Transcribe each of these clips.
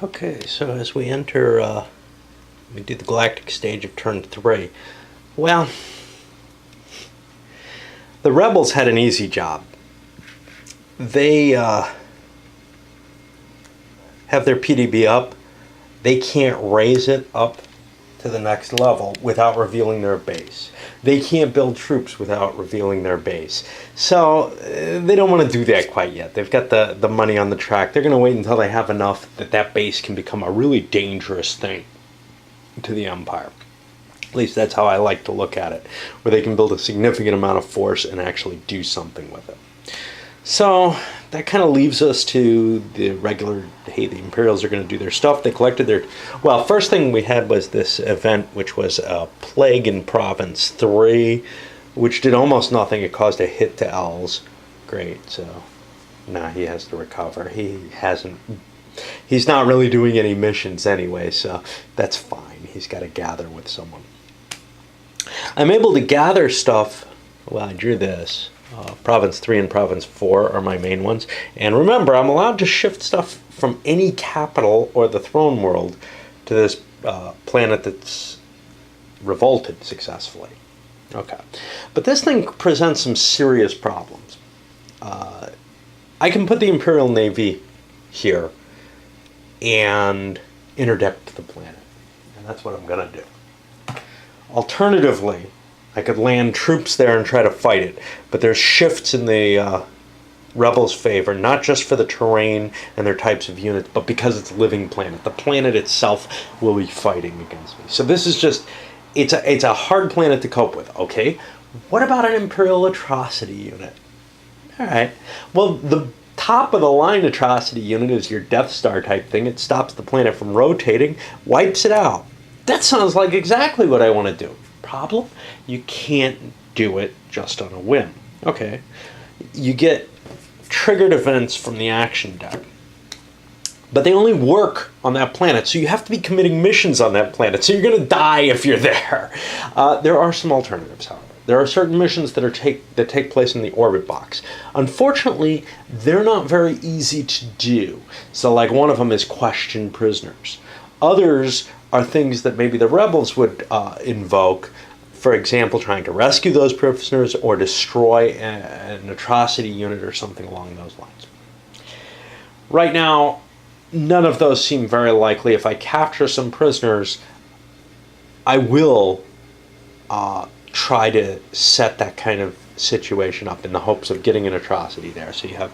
Okay, so as we enter, we do the galactic stage of turn 3. Well, the rebels had an easy job. They have their PDB up. They can't raise it up to the next level without revealing their base. They can't build troops without revealing their base. So they don't want to do that quite yet. They've got the money on the track. They're going to wait until they have enough that base can become a really dangerous thing to the Empire. At least that's how I like to look at it, where they can build a significant amount of force and actually do something with it. So that kind of leaves us to the regular, hey, the Imperials are going to do their stuff. They collected their, well, first thing we had was this event, which was a plague in Province 3, which did almost nothing. It caused a hit to L's. Great, so now he has to recover. He's not really doing any missions anyway, so that's fine. He's got to gather with someone. I'm able to gather stuff. Well, I drew this. Province 3 and Province 4 are my main ones. And remember, I'm allowed to shift stuff from any capital or the throne world to this planet that's revolted successfully. Okay. But this thing presents some serious problems. I can put the Imperial Navy here and interdict the planet. And that's what I'm going to do. Alternatively, I could land troops there and try to fight it, but there's shifts in the rebels' favor, not just for the terrain and their types of units, but because it's a living planet. The planet itself will be fighting against me. So this is just, it's a hard planet to cope with, okay? What about an Imperial atrocity unit? All right, well, the top of the line atrocity unit is your Death Star type thing. It stops the planet from rotating, wipes it out. That sounds like exactly what I want to do. Problem? You can't do it just on a whim. Okay. You get triggered events from the action deck. But they only work on that planet, so you have to be committing missions on that planet. So you're going to die if you're there. There are some alternatives, however. There are certain missions that take place in the orbit box. Unfortunately, they're not very easy to do. So like one of them is question prisoners. Others are things that maybe the rebels would invoke, for example, trying to rescue those prisoners or destroy an atrocity unit or something along those lines. Right now, none of those seem very likely. If I capture some prisoners, I will try to set that kind of situation up in the hopes of getting an atrocity there. So you have,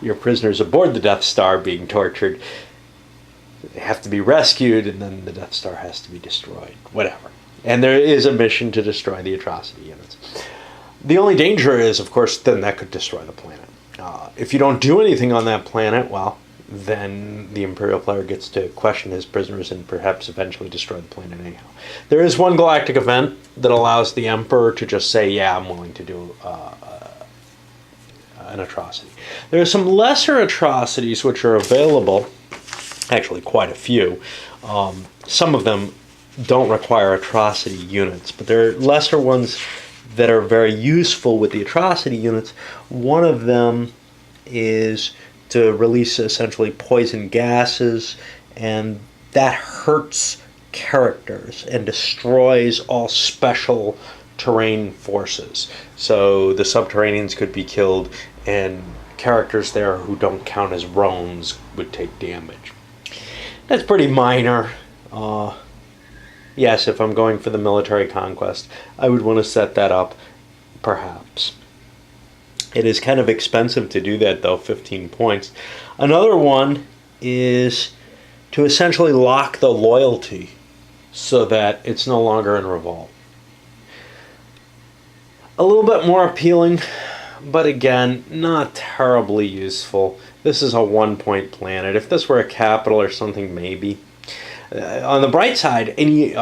your prisoners aboard the Death Star being tortured. They have to be rescued, and then the Death Star has to be destroyed. Whatever. And there is a mission to destroy the atrocity units. The only danger is, of course, then that could destroy the planet. If you don't do anything on that planet, well, then the Imperial player gets to question his prisoners and perhaps eventually destroy the planet anyhow. There is one galactic event that allows the Emperor to just say, yeah, I'm willing to do an atrocity. There are some lesser atrocities which are available. Actually, quite a few. Some of them don't require atrocity units, but there are lesser ones that are very useful with the atrocity units. One of them is to release essentially poison gases, and that hurts characters and destroys all special terrain forces. So the subterraneans could be killed, and characters there who don't count as Roans would take damage. That's pretty minor. Yes, if I'm going for the military conquest, I would want to set that up, perhaps. It is kind of expensive to do that, though, 15 points. Another one is to essentially lock the loyalty so that it's no longer in revolt. A little bit more appealing, but again, not terribly useful. This is a 1-point planet. If this were a capital or something, maybe. On the bright side, any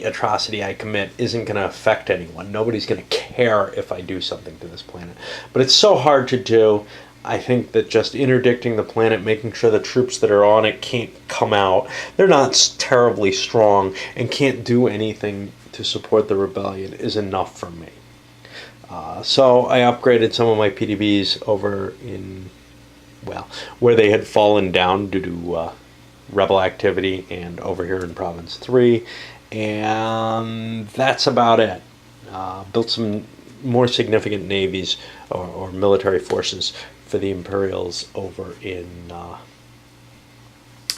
atrocity I commit isn't going to affect anyone. Nobody's going to care if I do something to this planet. But it's so hard to do. I think that just interdicting the planet, making sure the troops that are on it can't come out, they're not terribly strong, and can't do anything to support the rebellion is enough for me. So I upgraded some of my PDBs over in well, where they had fallen down due to rebel activity, and over here in Province 3. And that's about it. Built some more significant navies or military forces for the Imperials over in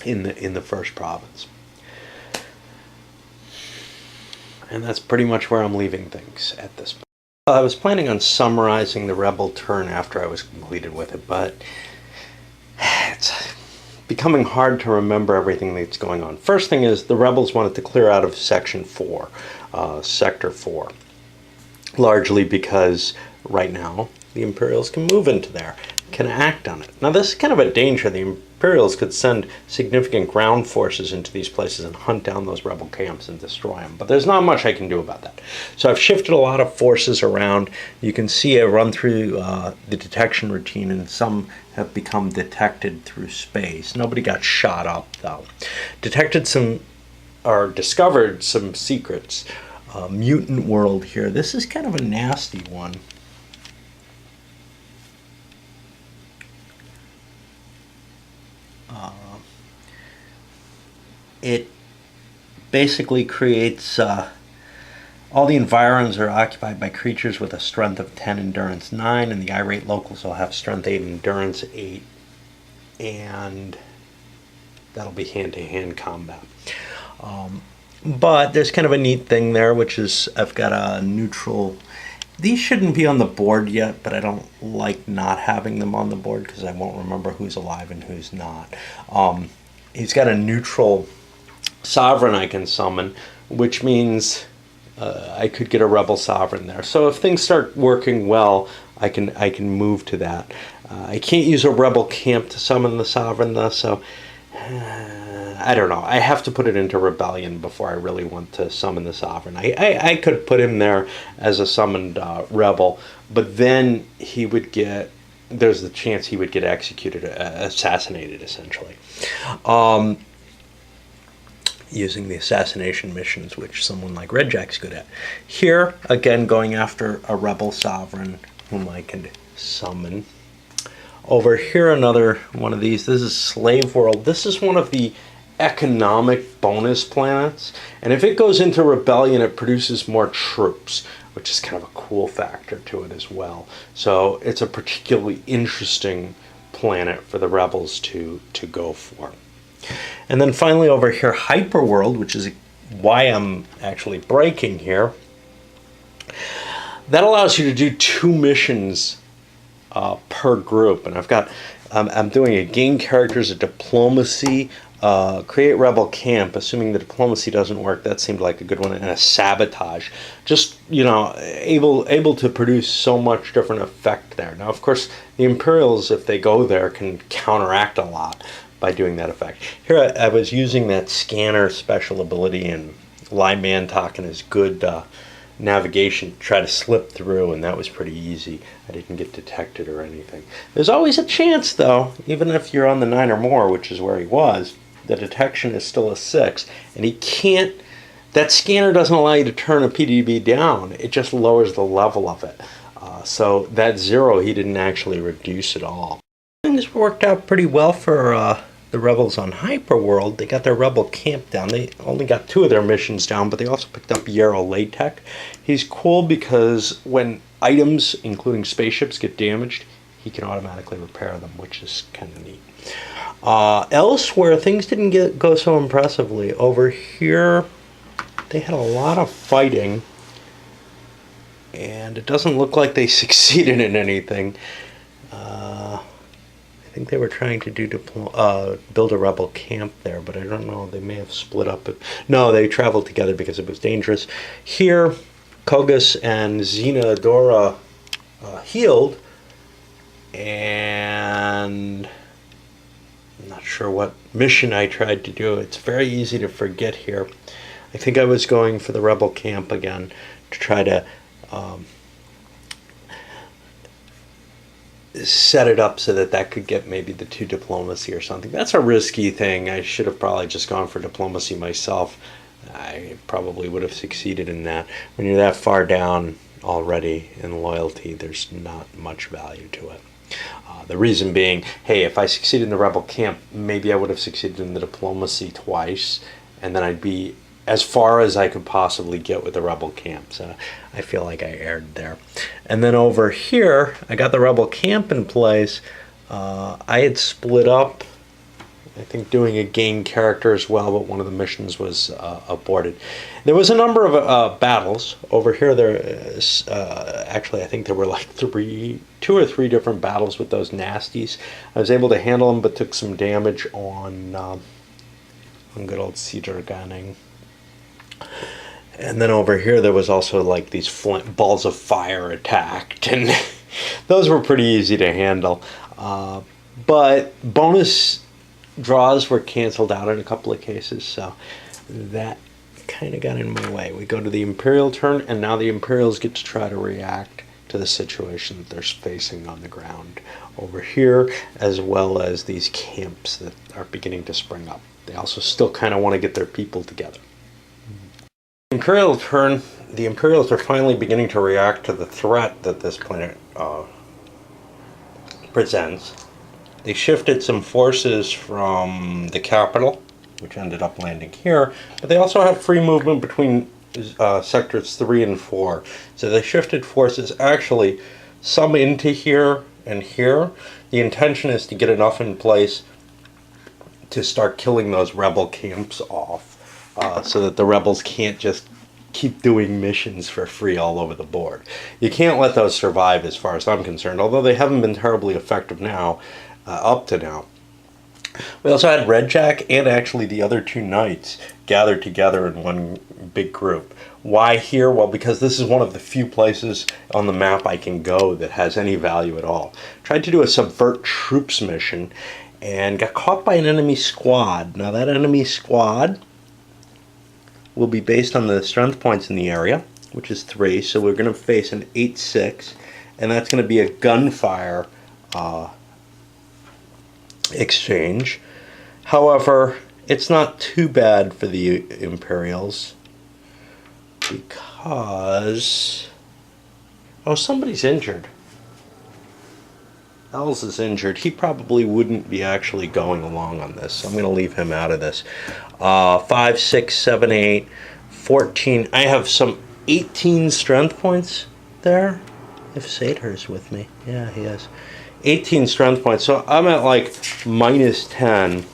the first province. And that's pretty much where I'm leaving things at this point. I was planning on summarizing the rebel turn after I was completed with it, but it's becoming hard to remember everything that's going on. First thing is, the rebels wanted to clear out of Section 4, Sector 4, largely because right now the Imperials can move into there, can act on it. Now this is kind of a danger. The Imperials could send significant ground forces into these places and hunt down those rebel camps and destroy them, but there's not much I can do about that. So I've shifted a lot of forces around. You can see I run through the detection routine, and some have become detected through space. Nobody got shot up though. Discovered some secrets. Mutant world here. This is kind of a nasty one. It basically creates all the environs are occupied by creatures with a strength of 10, endurance 9, and the irate locals will have strength 8, endurance 8, and that'll be hand-to-hand combat. But there's kind of a neat thing there, which is I've got a neutral. These shouldn't be on the board yet, but I don't like not having them on the board because I won't remember who's alive and who's not. He's got a neutral sovereign I can summon, which means I could get a rebel sovereign there. So if things start working well, I can move to that. I can't use a rebel camp to summon the sovereign though, so I don't know. I have to put it into rebellion before I really want to summon the sovereign. I could put him there as a summoned rebel, but then he would get, there's the chance he would get executed, assassinated essentially. Using the assassination missions, which someone like Red Jack's good at. Here, again, going after a rebel sovereign whom I can summon. Over here, another one of these. This is Slave World. This is one of the economic bonus planets, and if it goes into rebellion, it produces more troops, which is kind of a cool factor to it as well. So it's a particularly interesting planet for the rebels to go for. And then finally over here, Hyperworld, which is why I'm actually breaking here. That allows you to do 2 missions per group, and I'm doing a gain characters, a diplomacy, create rebel camp, assuming the diplomacy doesn't work. That seemed like a good one, and a sabotage. Just, you know, able to produce so much different effect there. Now, of course, the Imperials, if they go there, can counteract a lot by doing that effect. Here I was using that scanner special ability and Lai Mantok and his good navigation to try to slip through, and that was pretty easy. I didn't get detected or anything. There's always a chance though, even if you're on the 9 or more, which is where he was, the detection is still a 6, and he can't, that scanner doesn't allow you to turn a PDB down, it just lowers the level of it. So that 0 he didn't actually reduce at all. Things worked out pretty well for the rebels on Hyperworld. They got their rebel camp down. They only got 2 of their missions down, but they also picked up Yarrow Latek. He's cool because when items, including spaceships, get damaged, he can automatically repair them, which is kind of neat. Elsewhere, things didn't go so impressively. Over here, they had a lot of fighting, and it doesn't look like they succeeded in anything. I think they were trying to build a rebel camp there, but I don't know. They may have split up. No, they traveled together because it was dangerous. Here, Kogus and Xenodora healed, and I'm not sure what mission I tried to do. It's very easy to forget here. I think I was going for the rebel camp again to try to set it up so that could get maybe the 2 diplomacy or something. That's a risky thing. I should have probably just gone for diplomacy myself. I probably would have succeeded in that. When you're that far down already in loyalty, there's not much value to it. The reason being, hey, if I succeeded in the rebel camp, maybe I would have succeeded in the diplomacy twice, and then I'd be as far as I could possibly get with the rebel camp. So I feel like I erred there. And then over here, I got the rebel camp in place. I had split up, I think, doing a game character as well, but one of the missions was aborted. There was a number of battles over here. Actually, I think there were like 2 or 3 different battles with those nasties. I was able to handle them, but took some damage on good old cedar gunning. And then over here, there was also like these flint balls of fire attacked, and those were pretty easy to handle. But bonus draws were canceled out in a couple of cases, so that kind of got in my way. We go to the Imperial turn, and now the Imperials get to try to react to the situation that they're facing on the ground over here, as well as these camps that are beginning to spring up. They also still kind of want to get their people together. Imperial turn, the Imperials are finally beginning to react to the threat that this planet presents. They shifted some forces from the capital, which ended up landing here, but they also have free movement between sectors 3 and 4. So they shifted forces, actually, some into here and here. The intention is to get enough in place to start killing those rebel camps off, so that the rebels can't just keep doing missions for free all over the board. You can't let those survive as far as I'm concerned, although they haven't been terribly effective now, up to now. We also had Red Jack and actually the other 2 knights gathered together in one big group. Why here? Well, because this is one of the few places on the map I can go that has any value at all. Tried to do a subvert troops mission and got caught by an enemy squad. Now that enemy squad will be based on the strength points in the area, which is 3, so we're going to face an 8-6, and that's going to be a gunfire exchange. However, it's not too bad for the Imperials because somebody's injured. Els is injured. He probably wouldn't be actually going along on this, so I'm going to leave him out of this. 5, 6, 7, 8, 14. I have some 18 strength points there. If Sator's with me. Yeah, he is. 18 strength points. So I'm at like minus 10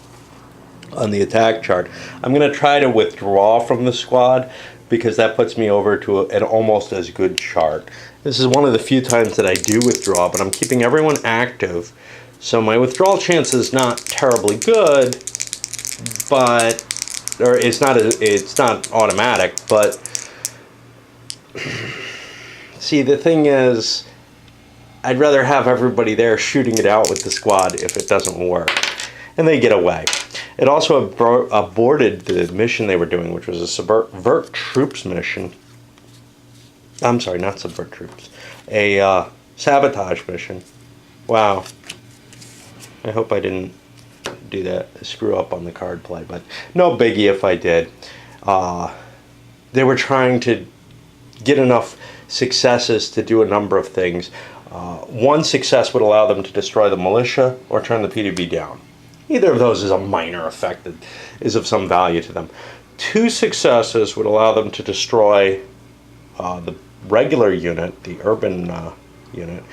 on the attack chart. I'm going to try to withdraw from the squad because that puts me over to an almost as good chart. This is one of the few times that I do withdraw, but I'm keeping everyone active. So my withdrawal chance is not terribly good, but it's not automatic, but see, the thing is, I'd rather have everybody there shooting it out with the squad if it doesn't work. And they get away. It also aborted the mission they were doing, which was a subvert troops mission. I'm sorry, not subvert troops. A sabotage mission. Wow. I hope I didn't do that, screw up on the card play, but no biggie if I did. They were trying to get enough successes to do a number of things. One success would allow them to destroy the militia or turn the PDB down. Either of those is a minor effect that is of some value to them. 2 successes would allow them to destroy the regular unit, the urban unit,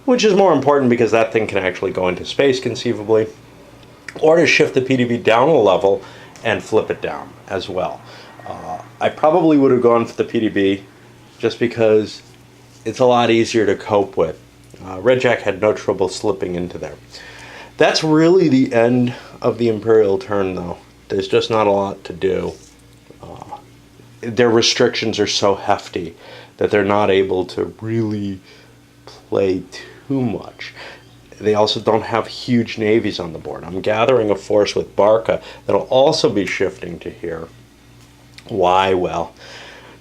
which is more important because that thing can actually go into space conceivably, or to shift the PDB down a level and flip it down as well. I probably would have gone for the PDB just because it's a lot easier to cope with. Red Jack had no trouble slipping into there. That's really the end of the Imperial turn, though. There's just not a lot to do. Their restrictions are so hefty that they're not able to really play too much. They also don't have huge navies on the board. I'm gathering a force with Barca that'll also be shifting to here. Why? Well,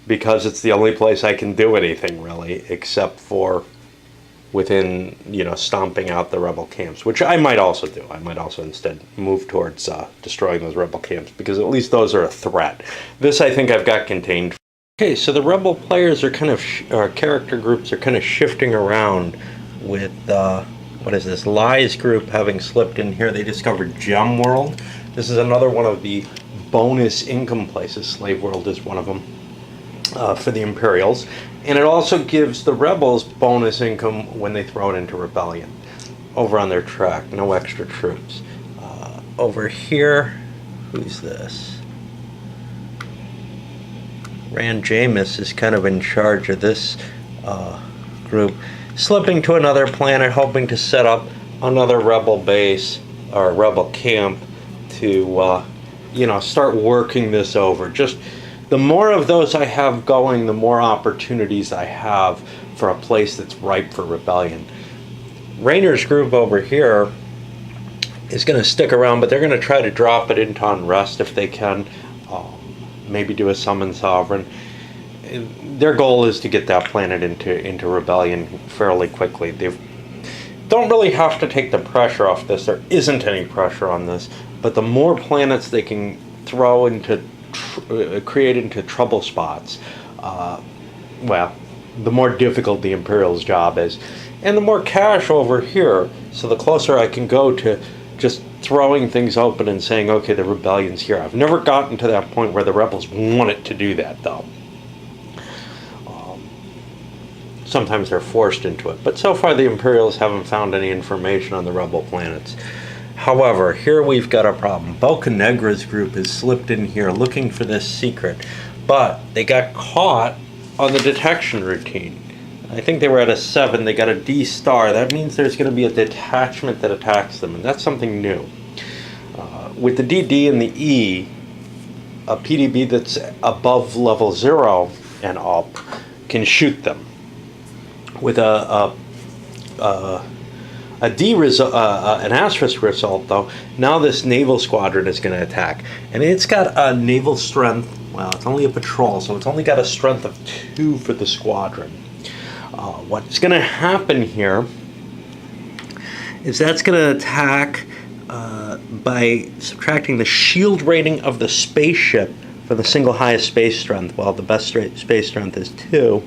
because it's the only place I can do anything, really, except for within, stomping out the rebel camps, which I might also do. I might also instead move towards destroying those rebel camps, because at least those are a threat. This I think I've got contained. Okay, so the rebel players are kind of, character groups are kind of shifting around with what is this, Lies group having slipped in here. They discovered Gem World. This is another one of the bonus income places. Slave World is one of them for the Imperials. And it also gives the rebels bonus income when they throw it into rebellion. Over on their track, no extra troops. Over here, who's this? Rand Jamis is kind of in charge of this group. Slipping to another planet, hoping to set up another rebel base or rebel camp to, start working this over. Just the more of those I have going, the more opportunities I have for a place that's ripe for rebellion. Rainer's group over here is going to stick around, but they're going to try to drop it into unrest if they can. Maybe do a summon sovereign. Their goal is to get that planet into rebellion fairly quickly. They don't really have to take the pressure off this. There isn't any pressure on this, but the more planets they can throw into create into trouble spots, the more difficult the Imperial's job is, and the more cash over here. So the closer I can go to just throwing things open and saying, okay, the rebellion's here. I've never gotten to that point where the rebels wanted to do that, though. Sometimes they're forced into it, but so far the Imperials haven't found any information on the rebel planets. However, here we've got a problem. Bocanegra's group has slipped in here looking for this secret, but they got caught on the detection routine. I think they were at a 7, they got a D star. That means there's going to be a detachment that attacks them, and that's something new. With the DD and the E, a PDB that's above level 0 and up can shoot them. With an asterisk result, though, now this naval squadron is going to attack. And it's got a naval strength, well, it's only a patrol, so it's only got a strength of 2 for the squadron. What's going to happen here is that's going to attack by subtracting the shield rating of the spaceship for the single highest space strength. Well, the best space strength is 2.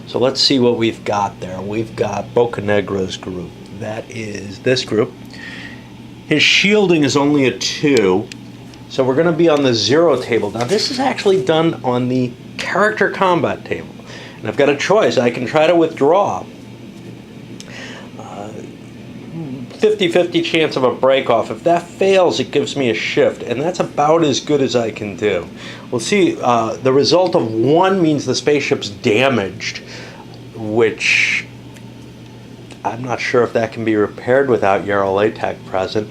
So let's see what we've got there. We've got Bocanegra's group. That is this group. His shielding is only a 2. So we're going to be on the 0 table. Now this is actually done on the character combat table. And I've got a choice. I can try to withdraw. 50-50 chance of a break-off. If that fails, it gives me a shift, and that's about as good as I can do. We'll see. The result of 1 means the spaceship's damaged, which I'm not sure if that can be repaired without Yarrow Latek present.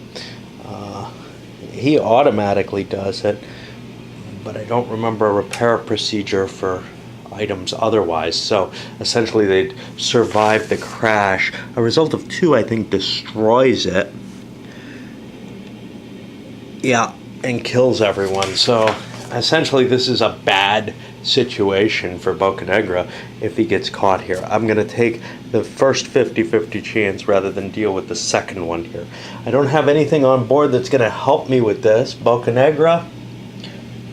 He automatically does it, but I don't remember a repair procedure for items otherwise. So essentially they'd survive the crash. A result of 2, I think, destroys it. Yeah, and kills everyone. So essentially this is a bad situation for Bocanegra if he gets caught here. I'm going to take the first 50-50 chance rather than deal with the second one here. I don't have anything on board that's going to help me with this. Bocanegra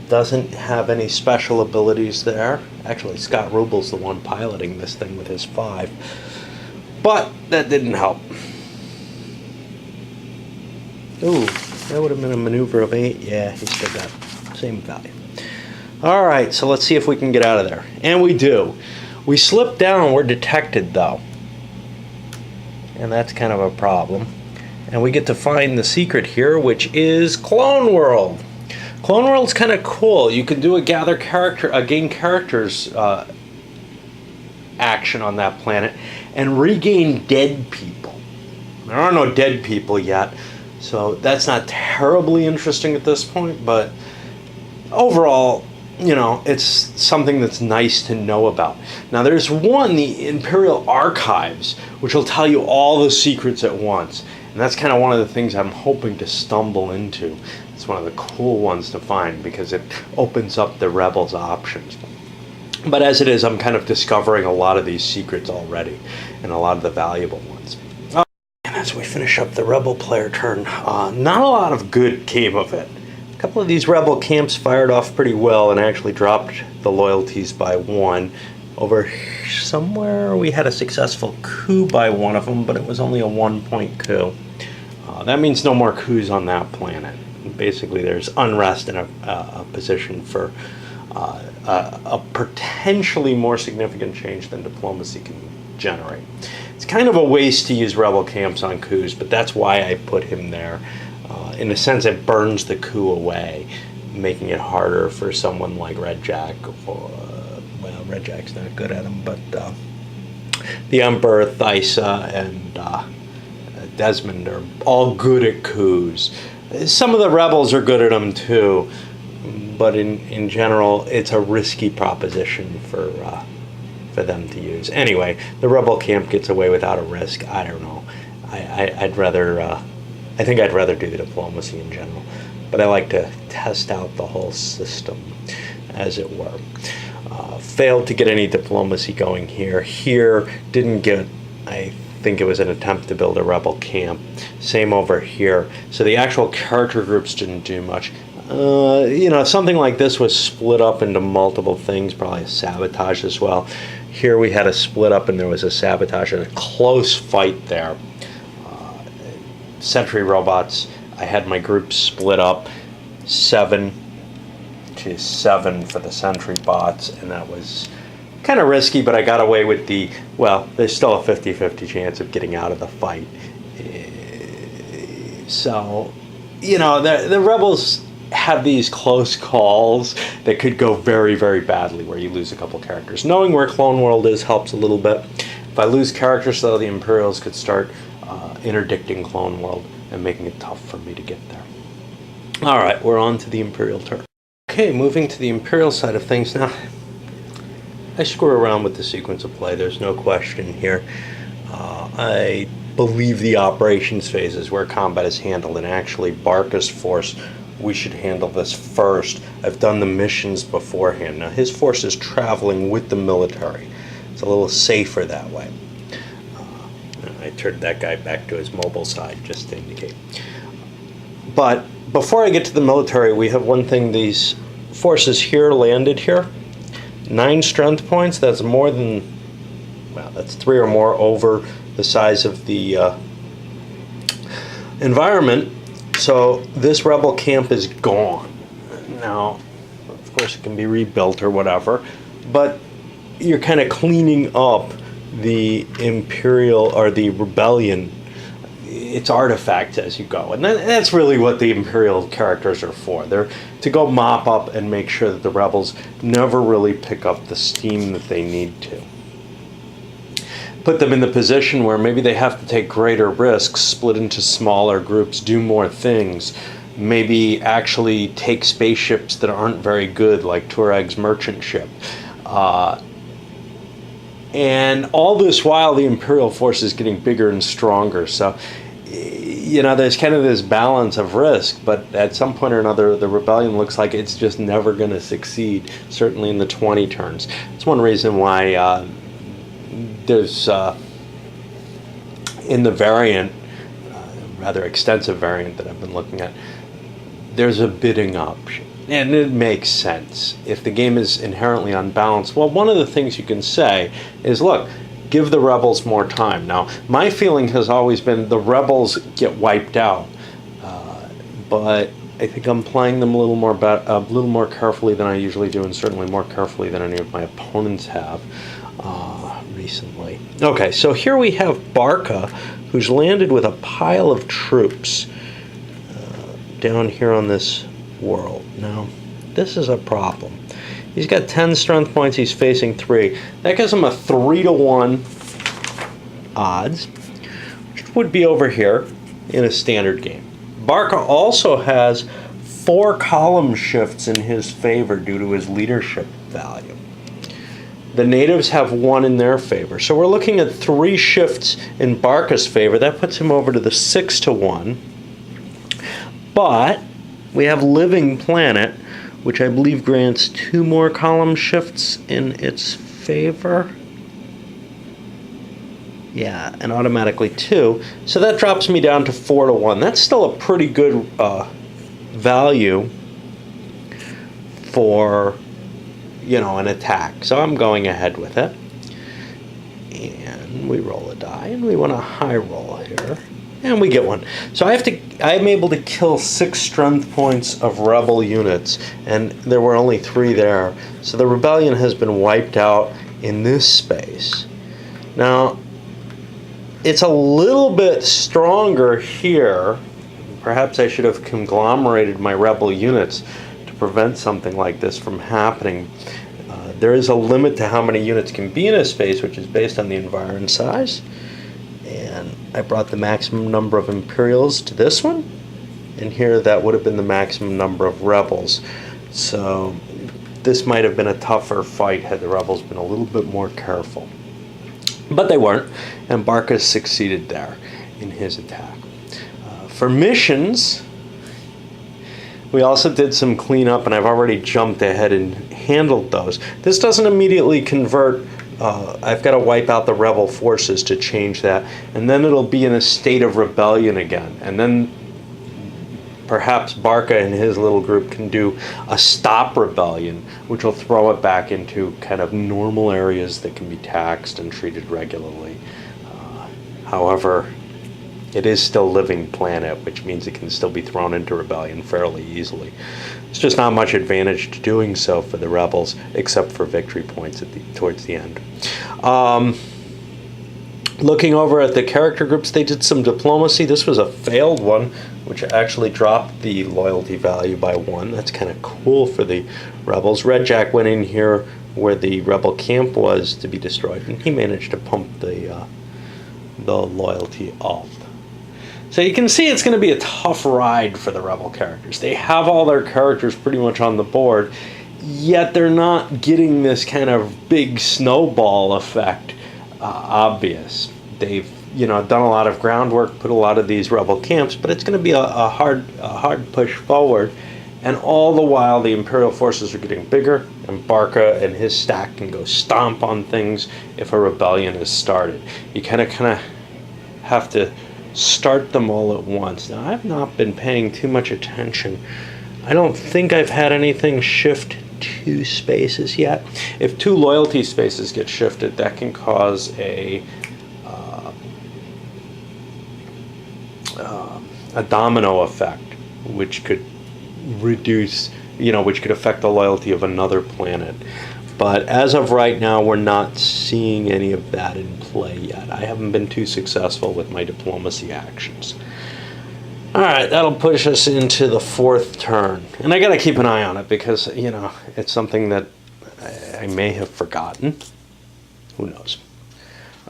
doesn't have any special abilities there. Actually, Scott Rubel's the one piloting this thing with his 5. But that didn't help. Ooh, that would have been a maneuver of 8. Yeah, he still got same value. Alright, so let's see if we can get out of there. And we do. We slip down, we're detected though. And that's kind of a problem. And we get to find the secret here, which is Clone World. Clone World's kind of cool. You can do a gain characters action on that planet and regain dead people. There are no dead people yet, so that's not terribly interesting at this point, but overall, it's something that's nice to know about. Now there's one, the Imperial Archives, which will tell you all the secrets at once. And that's kind of one of the things I'm hoping to stumble into. It's one of the cool ones to find because it opens up the Rebels options. But as it is, I'm kind of discovering a lot of these secrets already and a lot of the valuable ones. And as we finish up the Rebel player turn, not a lot of good came of it. A couple of these Rebel camps fired off pretty well and actually dropped the loyalties by 1. Over somewhere we had a successful coup by one of them, but it was only a 1-point coup. That means no more coups on that planet. Basically, there's unrest in a position for a potentially more significant change than diplomacy can generate. It's kind of a waste to use rebel camps on coups, but that's why I put him there. In a sense, it burns the coup away, making it harder for someone like Red Jack. Well, Red Jack's not good at them, but the Emperor, Thysa, and Desmond are all good at coups. Some of the rebels are good at them too, but in general, it's a risky proposition for them to use. Anyway, the rebel camp gets away without a risk. I don't know. I'd rather. I think I'd rather do the diplomacy in general, but I like to test out the whole system, as it were. Failed to get any diplomacy going here. Here didn't get. I think it was an attempt to build a rebel camp. Same over here. So the actual character groups didn't do much. Something like this was split up into multiple things, probably a sabotage as well. Here we had a split up and there was a sabotage and a close fight there. Sentry robots, I had my group split up 7 to 7 for the sentry bots, and that was kind of risky, but I got away with there's still a 50-50 chance of getting out of the fight. So, the rebels have these close calls that could go very, very badly where you lose a couple characters. Knowing where Clone World is helps a little bit. If I lose characters, though, the Imperials could start interdicting Clone World and making it tough for me to get there. All right, we're on to the Imperial turn. Okay, moving to the Imperial side of things now. I screw around with the sequence of play, there's no question here. I believe the operations phase is where combat is handled, and actually Barca's force, we should handle this first. I've done the missions beforehand. Now his force is traveling with the military. It's a little safer that way. I turned that guy back to his mobile side just to indicate. But before I get to the military, we have one thing. These forces here landed here. 9 strength points. That's more than, that's 3 or more over the size of the environment. So this rebel camp is gone. Now, of course, it can be rebuilt or whatever, but you're kind of cleaning up the Imperial or the rebellion, its artifacts as you go, and that's really what the Imperial characters are for. They're to go mop up and make sure that the rebels never really pick up the steam that they need to. Put them in the position where maybe they have to take greater risks, split into smaller groups, do more things, maybe actually take spaceships that aren't very good, like Tuareg's merchant ship. And all this while, the Imperial force is getting bigger and stronger. So, there's kind of this balance of risk, but at some point or another, the rebellion looks like it's just never going to succeed, certainly in the 20 turns. It's one reason why there's, in the variant, rather extensive variant that I've been looking at, there's a bidding option. And it makes sense. If the game is inherently unbalanced, well, one of the things you can say is, look, give the rebels more time. Now, my feeling has always been the rebels get wiped out, but I think I'm playing them a little more carefully than I usually do, and certainly more carefully than any of my opponents have recently. Okay, so here we have Barca, who's landed with a pile of troops down here on this world. Now, this is a problem. He's got 10 strength points, he's facing 3. That gives him a 3-to-1 odds, which would be over here in a standard game. Barca also has 4 column shifts in his favor due to his leadership value. The natives have 1 in their favor. So we're looking at 3 shifts in Barca's favor. That puts him over to the 6-to-1. But we have Living Planet, which I believe grants 2 more column shifts in its favor. Yeah, and automatically 2. So that drops me down to 4-to-1. That's still a pretty good value for, you know, an attack. So I'm going ahead with it. And we roll a die, and we want a high roll here. And we get one. So I'm able to kill 6 strength points of rebel units, and there were only 3 there. So the rebellion has been wiped out in this space. Now, it's a little bit stronger here. Perhaps I should have conglomerated my rebel units to prevent something like this from happening. There is a limit to how many units can be in a space, which is based on the environment size. And I brought the maximum number of Imperials to this one. And here that would have been the maximum number of rebels. So this might have been a tougher fight had the rebels been a little bit more careful. But they weren't, and Barca succeeded there in his attack. For missions, we also did some cleanup, and I've already jumped ahead and handled those. This doesn't immediately convert. I've got to wipe out the rebel forces to change that, and then it'll be in a state of rebellion again. And then perhaps Barca and his little group can do a stop rebellion, which will throw it back into kind of normal areas that can be taxed and treated regularly. However, it is still a living planet, which means it can still be thrown into rebellion fairly easily. There's just not much advantage to doing so for the rebels, except for victory points towards the end. Looking over at the character groups, they did some diplomacy. This was a failed one, which actually dropped the loyalty value by 1. That's kind of cool for the rebels. Red Jack went in here where the rebel camp was to be destroyed, and he managed to pump the loyalty up. So you can see it's going to be a tough ride for the rebel characters. They have all their characters pretty much on the board, yet they're not getting this kind of big snowball effect obvious. They've done a lot of groundwork, put a lot of these rebel camps, but it's going to be a hard push forward. And all the while, the Imperial forces are getting bigger, and Barca and his stack can go stomp on things if a rebellion is started. You kind of have to start them all at once. Now, I've not been paying too much attention. I don't think I've had anything shift 2 spaces yet. If 2 loyalty spaces get shifted, that can cause a domino effect, which could reduce, which could affect the loyalty of another planet. But as of right now, we're not seeing any of that in play yet. I haven't been too successful with my diplomacy actions. All right, that'll push us into the 4th turn. And I got to keep an eye on it because, it's something that I may have forgotten. Who knows?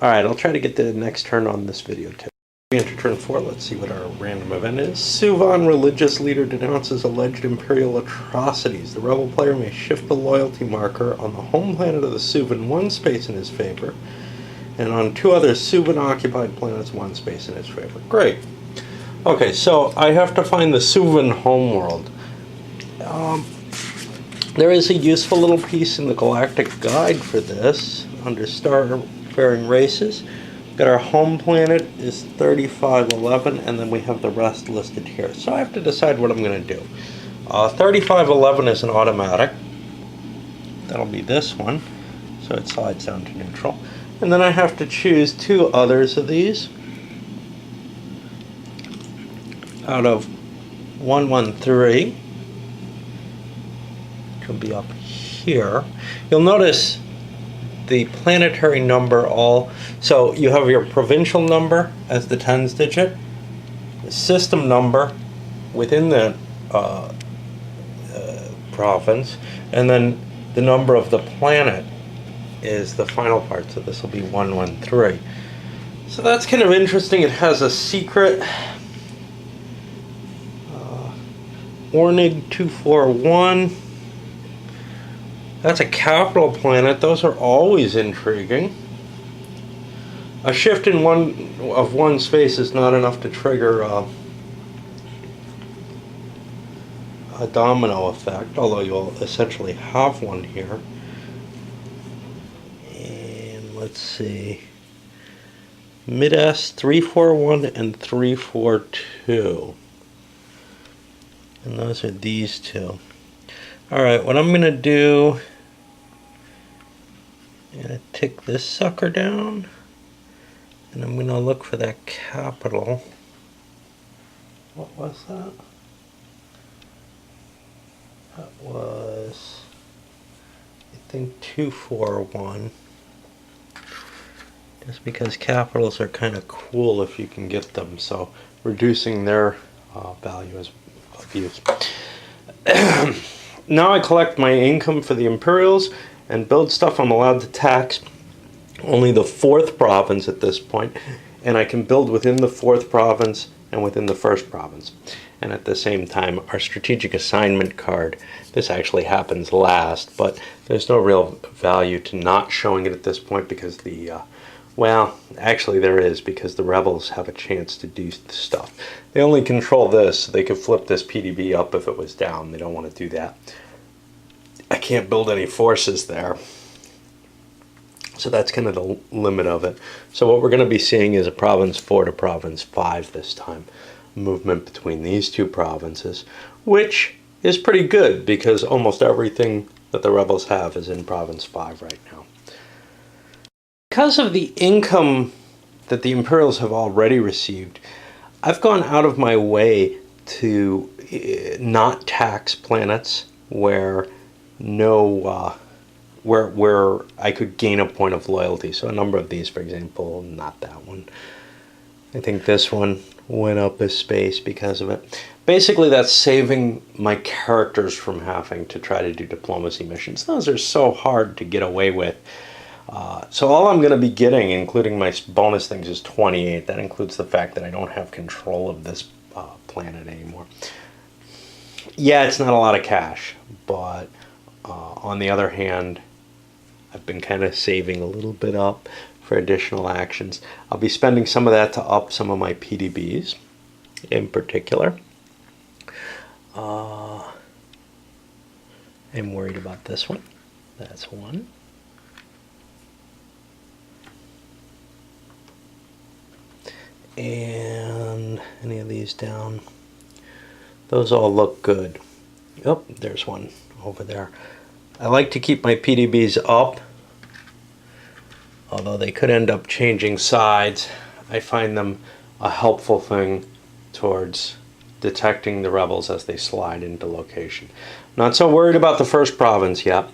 All right, I'll try to get the next turn on this video too. We enter turn 4. Let's see what our random event is. Suvan religious leader denounces alleged Imperial atrocities. The rebel player may shift the loyalty marker on the home planet of the Suvan 1 space in his favor, and on 2 other Suvan occupied planets 1 space in his favor. Great. Okay, so I have to find the Suvan homeworld. There is a useful little piece in the Galactic Guide for this under Starfaring Races. Got our home planet is 3511, and then we have the rest listed here. So I have to decide what I'm going to do. 3511 is an automatic. That'll be this one, so it slides down to neutral. And then I have to choose 2 others of these out of 113, which will be up here. You'll notice the planetary number so you have your provincial number as the tens digit, the system number within the province, and then the number of the planet is the final part, so this will be 113. So that's kind of interesting. It has a secret Ornig 241. That's a capital planet. Those are always intriguing. A shift in one space is not enough to trigger a domino effect, although you'll essentially have one here. And let's see. Mid-S 341 and 342. And those are these 2. Alright, what I'm going to do I'm gonna take this sucker down, and I'm gonna look for that capital. What was that? That was, I think, 241. Just because capitals are kind of cool if you can get them, so reducing their value is of use. Now I collect my income for the Imperials and build stuff. I'm allowed to tax only the 4th province at this point, and I can build within the 4th province and within the 1st province. And at the same time, our strategic assignment card, this actually happens last, but there's no real value to not showing it at this point because the well, actually there is, because the rebels have a chance to do stuff. They only control this, so they could flip this PDB up if it was down. They don't want to do that. I can't build any forces there. So that's kind of the limit of it. So what we're going to be seeing is a province 4 to province 5 this time. Movement between these two provinces, which is pretty good because almost everything that the rebels have is in province 5 right now. Because of the income that the Imperials have already received, I've gone out of my way to not tax planets where where I could gain a point of loyalty. So a number of these, for example, not that one. I think this one went up a space because of it. Basically, that's saving my characters from having to try to do diplomacy missions. Those are so hard to get away with. So all I'm going to be getting, including my bonus things, is 28. That includes the fact that I don't have control of this planet anymore. Yeah, it's not a lot of cash, but on the other hand, I've been kind of saving a little bit up for additional actions. I'll be spending some of that to up some of my PDBs in particular. I'm worried about this one. That's one. And any of these down, those all look good. Oh, there's one over there. I like to keep my PDBs up, although they could end up changing sides. I find them a helpful thing towards detecting the rebels as they slide into location. Not so worried about the 1st province yet.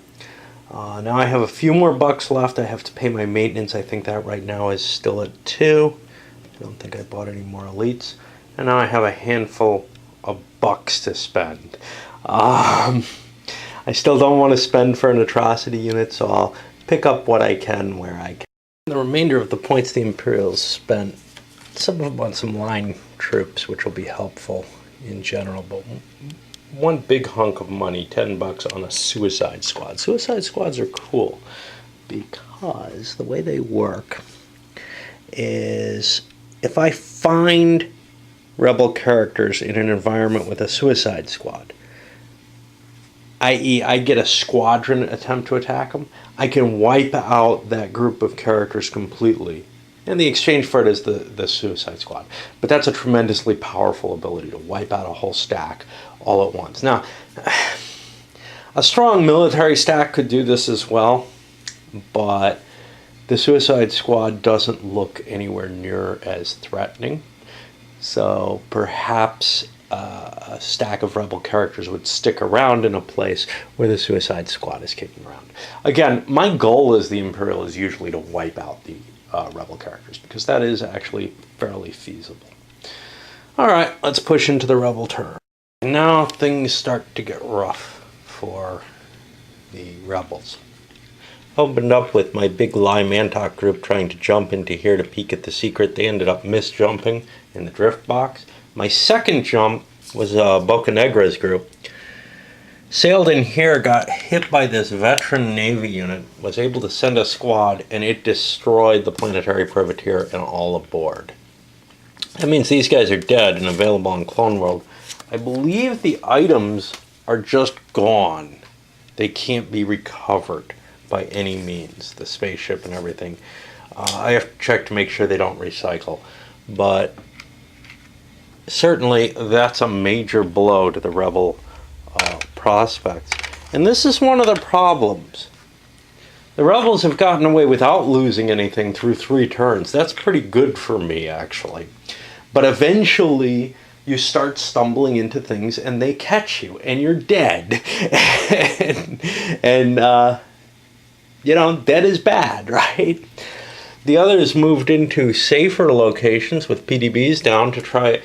Now I have a few more bucks left. I have to pay my maintenance. I think that right now is still at 2. I don't think I bought any more elites. And now I have a handful of bucks to spend. I still don't want to spend for an atrocity unit, so I'll pick up what I can where I can. The remainder of the points the Imperials spent, some of them on some line troops, which will be helpful in general, but one big hunk of money, 10 bucks, on a suicide squad. Suicide squads are cool because the way they work is if I find rebel characters in an environment with a suicide squad, i.e. I get a squadron attempt to attack them, I can wipe out that group of characters completely. And the exchange for it is the suicide squad. But that's a tremendously powerful ability to wipe out a whole stack all at once. Now, a strong military stack could do this as well, but the Suicide Squad doesn't look anywhere near as threatening. So perhaps a stack of rebel characters would stick around in a place where the Suicide Squad is kicking around. Again, my goal as the Imperial is usually to wipe out the rebel characters, because that is actually fairly feasible. Alright, let's push into the rebel turn. Now things start to get rough for the rebels. Opened up with my big Lie Mantok group trying to jump into here to peek at the secret. They ended up misjumping in the drift box. My second jump was Boca Negra's group. Sailed in here, got hit by this veteran Navy unit, was able to send a squad, and it destroyed the planetary privateer and all aboard. That means these guys are dead and available on Clone World. I believe the items are just gone. They can't be recovered by any means, the spaceship and everything. I have to check to make sure they don't recycle. But certainly that's a major blow to the rebel prospects. And this is one of the problems. The rebels have gotten away without losing anything through 3 turns. That's pretty good for me, actually. But eventually, you start stumbling into things and they catch you and you're dead. and dead is bad, right? The others moved into safer locations with PDBs down to try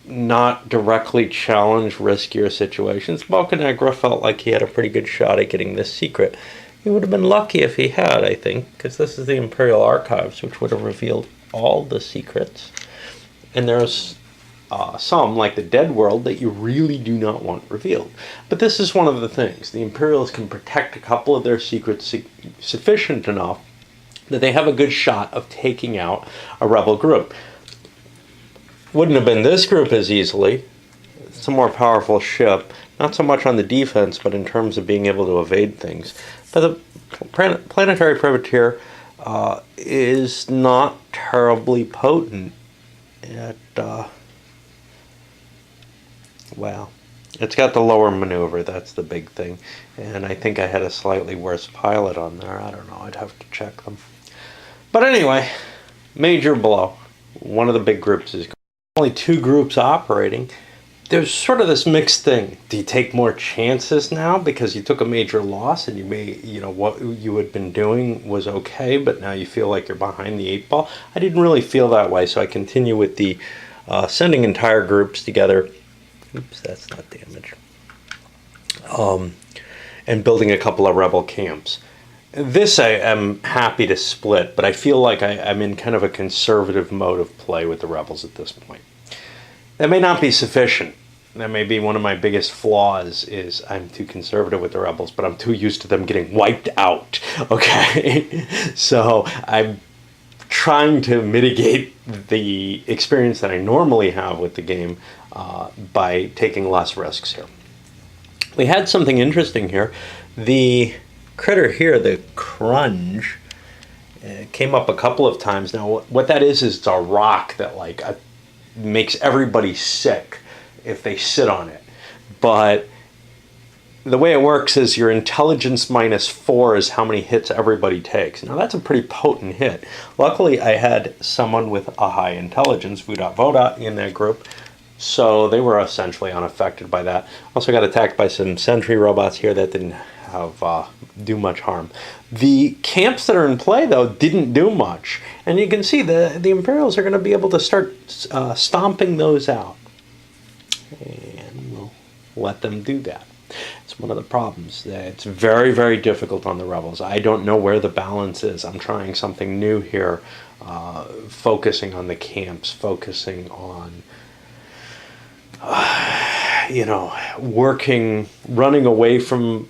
not directly challenge riskier situations. Bocanegra felt like he had a pretty good shot at getting this secret. He would have been lucky if he had, I think, because this is the Imperial Archives, which would have revealed all the secrets. And there's some, like the Dead World, that you really do not want revealed. But this is one of the things. The Imperials can protect a couple of their secrets sufficient enough that they have a good shot of taking out a rebel group. Wouldn't have been this group as easily. It's a more powerful ship. Not so much on the defense, but in terms of being able to evade things. But the Planetary Privateer is not terribly potent. Well, it's got the lower maneuver, that's the big thing. And I think I had a slightly worse pilot on there. I don't know, I'd have to check them. But anyway, major blow. One of the big groups is gone. Only 2 groups operating. There's sort of this mixed thing. Do you take more chances now because you took a major loss and what you had been doing was okay, but now you feel like you're behind the 8 ball? I didn't really feel that way, so I continue with the sending entire groups together. Oops, that's not damage. And building a couple of rebel camps. This I am happy to split, but I feel like I'm in kind of a conservative mode of play with the rebels at this point. That may not be sufficient. That may be one of my biggest flaws is I'm too conservative with the rebels, but I'm too used to them getting wiped out, okay? So I'm trying to mitigate the experience that I normally have with the game by taking less risks here. We had something interesting here. The critter here, the crunge, came up a couple of times. Now, what that is it's a rock that makes everybody sick if they sit on it. But the way it works is your intelligence -4 is how many hits everybody takes. Now, that's a pretty potent hit. Luckily, I had someone with a high intelligence, Voda, in that group, so they were essentially unaffected by that. Also got attacked by some sentry robots here that didn't do much harm. The camps that are in play, though, didn't do much. And you can see the Imperials are going to be able to start stomping those out. And we'll let them do that. It's one of the problems. It's very, very difficult on the rebels. I don't know where the balance is. I'm trying something new here, focusing on the camps, focusing on running away from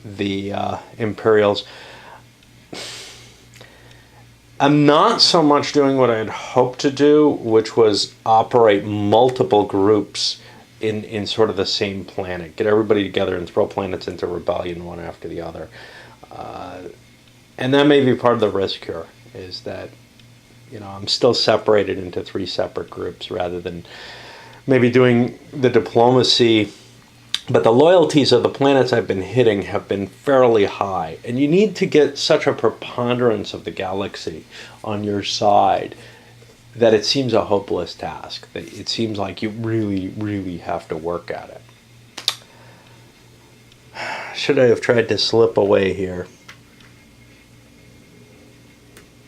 the Imperials. I'm not so much doing what I had hoped to do, which was operate multiple groups in sort of the same planet. Get everybody together and throw planets into rebellion one after the other. And that may be part of the risk here, is that I'm still separated into 3 separate groups rather than maybe doing the diplomacy. But the loyalties of the planets I've been hitting have been fairly high. And you need to get such a preponderance of the galaxy on your side that it seems a hopeless task. That it seems like you really, really have to work at it. Should I have tried to slip away here?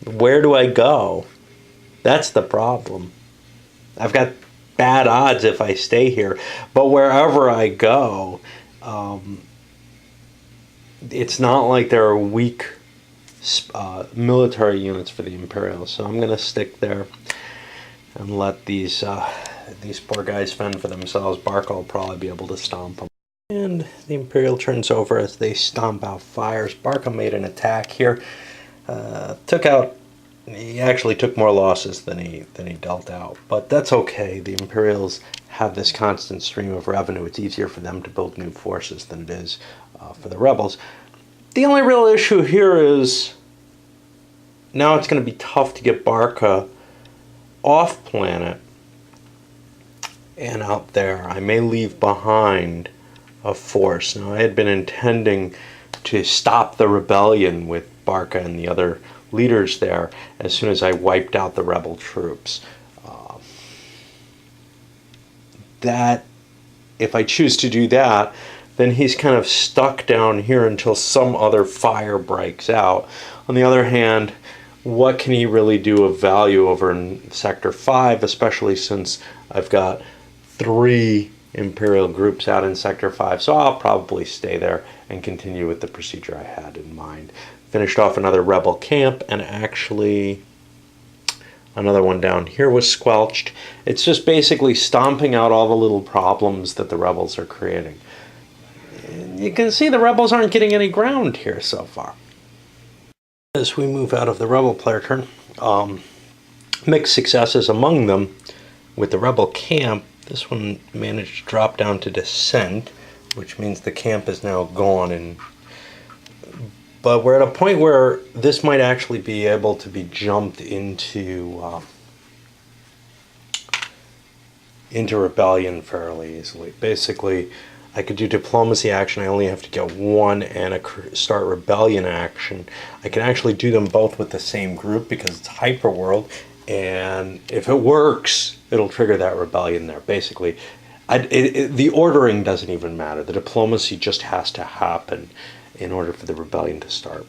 Where do I go? That's the problem. I've got bad odds if I stay here, but wherever I go, it's not like there are weak military units for the Imperials, so I'm going to stick there and let these poor guys fend for themselves. Barca will probably be able to stomp them. And the Imperial turns over as they stomp out fires. Barca made an attack here, he actually took more losses than he dealt out, but that's okay. The Imperials have this constant stream of revenue. It's easier for them to build new forces than it is for the rebels. The only real issue here is now it's going to be tough to get Barca off planet and out there. I may leave behind of force. Now, I had been intending to stop the rebellion with Barca and the other leaders there as soon as I wiped out the rebel troops. That, if I choose to do that, then he's kind of stuck down here until some other fire breaks out. On the other hand, what can he really do of value over in Sector 5, especially since I've got 3 Imperial groups out in Sector 5, so I'll probably stay there and continue with the procedure I had in mind. Finished off another rebel camp, and actually another one down here was squelched. It's just basically stomping out all the little problems that the rebels are creating. And you can see the rebels aren't getting any ground here so far. As we move out of the rebel player turn, mixed successes among them. With the rebel camp, this one managed to drop down to descent, which means the camp is now gone. But we're at a point where this might actually be able to be jumped into rebellion fairly easily. Basically, I could do diplomacy action. I only have to get one, and a start rebellion action. I can actually do them both with the same group because it's hyperworld, and if it works, it'll trigger that rebellion there. Basically, the ordering doesn't even matter. The diplomacy just has to happen in order for the rebellion to start.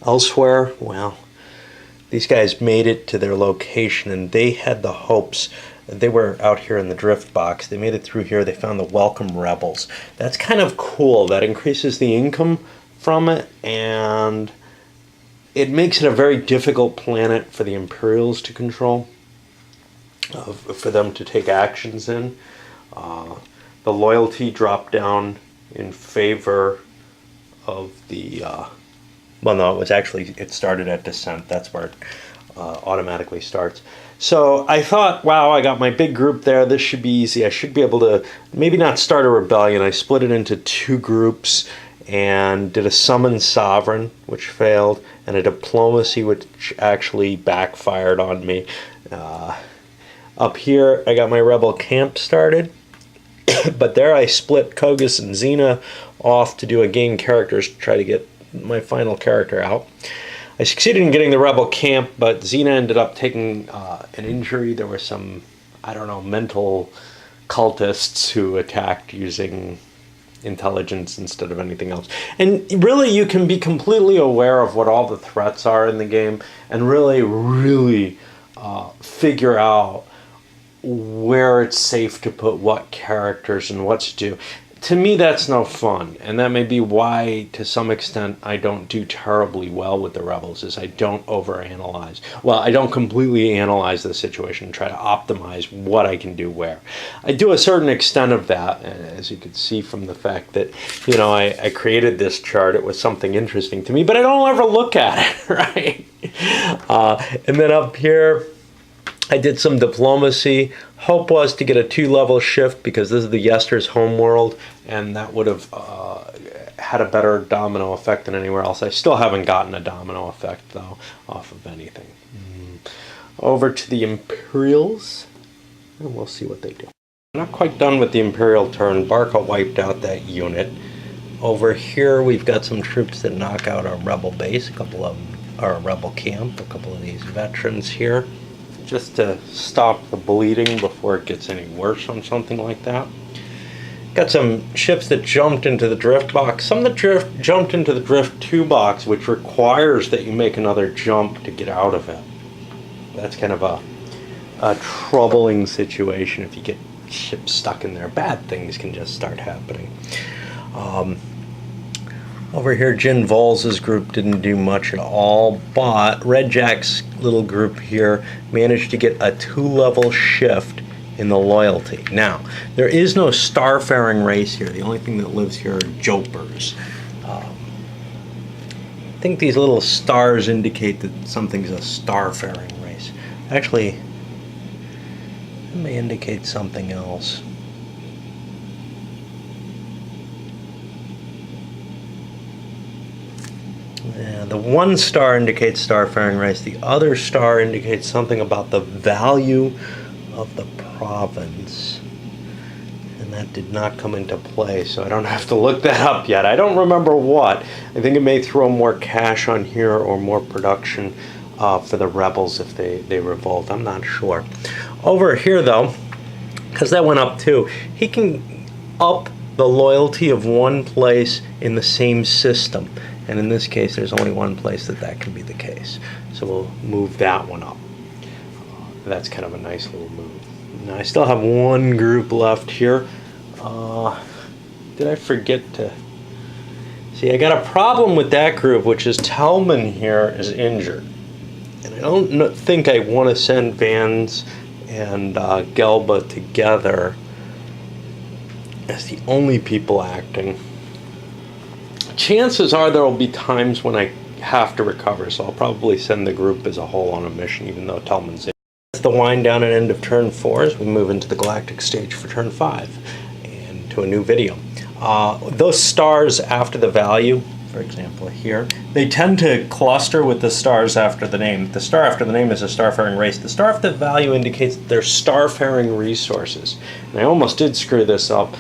Elsewhere, well, these guys made it to their location, and they had the hopes. They were out here in the drift box. They made it through here. They found the welcome rebels. That's kind of cool. That increases the income from it, and it makes it a very difficult planet for the Imperials to control, for them to take actions in. The loyalty dropped down in favor of the well, no, it started at descent. That's where it automatically starts. So I thought, wow, I got my big group there. This should be easy. I should be able to maybe not start a rebellion. I split it into 2 groups and did a summon sovereign, which failed, and a diplomacy, which actually backfired on me. Up here, I got my rebel camp started. But there I split Kogus and Xena off to do a gain characters to try to get my final character out. I succeeded in getting the rebel camp, but Xena ended up taking an injury. There were some, I don't know, mental cultists who attacked using intelligence instead of anything else. And really, you can be completely aware of what all the threats are in the game and really figure out where it's safe to put what characters and what to do. To me, that's no fun, and that may be why, to some extent, I don't do terribly well with the rebels, is I don't overanalyze. Well, I don't completely analyze the situation and try to optimize what I can do where. I do a certain extent of that, as you can see from the fact that, you know, I created this chart. It was something interesting to me, but I don't ever look at it, right? And then up here, I did some diplomacy. Hope was to get a 2-level shift because this is the Yester's homeworld, and that would have had a better domino effect than anywhere else. I still haven't gotten a domino effect, though, off of anything. Over to the Imperials, and we'll see what they do. I'm not quite done with the Imperial turn. Barca wiped out that unit. Over here, we've got some troops that knock out our rebel base, a couple of them, our rebel camp, a couple of these veterans here, just to stop the bleeding before it gets any worse on something like that. Got some ships that jumped into the drift box. Some that jumped into the drift 2 box, which requires that you make another jump to get out of it. That's kind of a troubling situation if you get ships stuck in there. Bad things can just start happening. Over here, Jin Volz's group didn't do much at all, but Red Jack's little group here managed to get a 2-level shift in the loyalty. Now, there is no starfaring race here. The only thing that lives here are Jopers. I think these little stars indicate that something's a starfaring race. Actually, it may indicate something else. Yeah, the 1 star indicates starfaring race. The other star indicates something about the value of the province. And and that did not come into play, so I don't have to look that up yet. I don't remember what. I think it may throw more cash on here or more production for the rebels if they revolt. I'm not sure. Over here, though, because that went up too, he can up the loyalty of one place in the same system. And in this case, there's only one place that can be the case. So we'll move that one up. That's kind of a nice little move. Now I still have one group left here. Did I forget to... See, I got a problem with that group, which is Telman here is injured. And I don't think I want to send Vans and Gelba together as the only people acting. Chances are there will be times when I have to recover, so I'll probably send the group as a whole on a mission, even though Telman's in. That's the wind down and end of turn 4 as we move into the galactic stage for turn 5 and to a new video. Those stars after the value, for example here, they tend to cluster with the stars after the name. The star after the name is a starfaring race. The star after the value indicates that they're starfaring resources. And I almost did screw this up.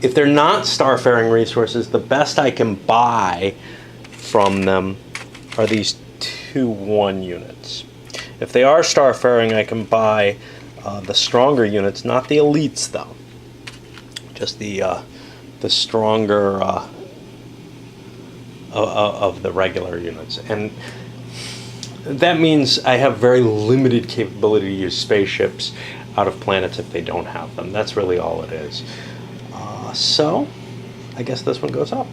If they're not starfaring resources, the best I can buy from them are these 2-1 units. If they are starfaring, I can buy the stronger units, not the elites though. Just the stronger of the regular units. And that means I have very limited capability to use spaceships out of planets if they don't have them. That's really all it is. So, I guess this one goes up.